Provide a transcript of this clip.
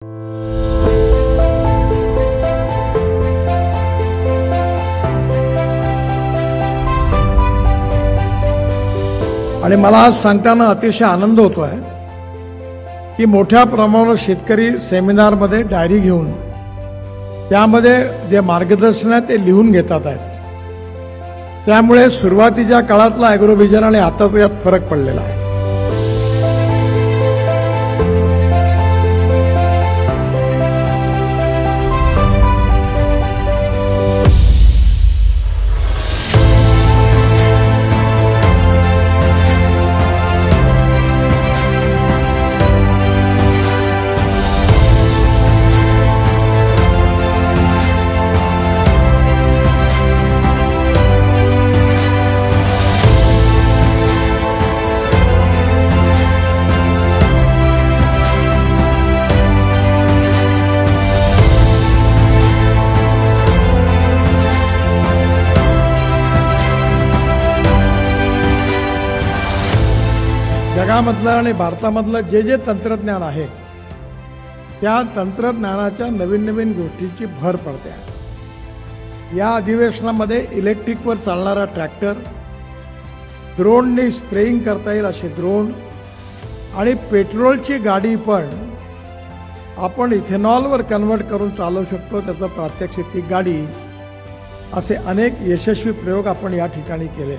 आणि मला आज सांगताना अतिशय आनंद होतोय की मोठ्या प्रमाणावर शेतकरी सेमिनारमध्ये डायरी घेऊन त्यामध्ये जे मार्गदर्शन आहे ते लिहून घेतात आहेत। त्यामुळे सुरुवातीच्या काळातला ॲग्रोव्हिजन आणि आताचा यात फरक पडलेला आहे। जगामधलं आणि भारतामधलं जे तंत्रज्ञान आहे त्या तंत्रज्ञानाच्या नवीन नवीन गोष्टींची भर पडते आहे। या अधिवेशनामध्ये इलेक्ट्रिकवर चालणारा ट्रॅक्टर, ड्रोनने स्प्रेइंग करता येईल असे ड्रोन आणि पेट्रोलची गाडी पण आपण इथेनॉलवर कन्वर्ट करून चालवू शकतो, त्याचं प्रात्यक्षिक ती गाडी, असे अनेक यशस्वी प्रयोग आपण या ठिकाणी केले।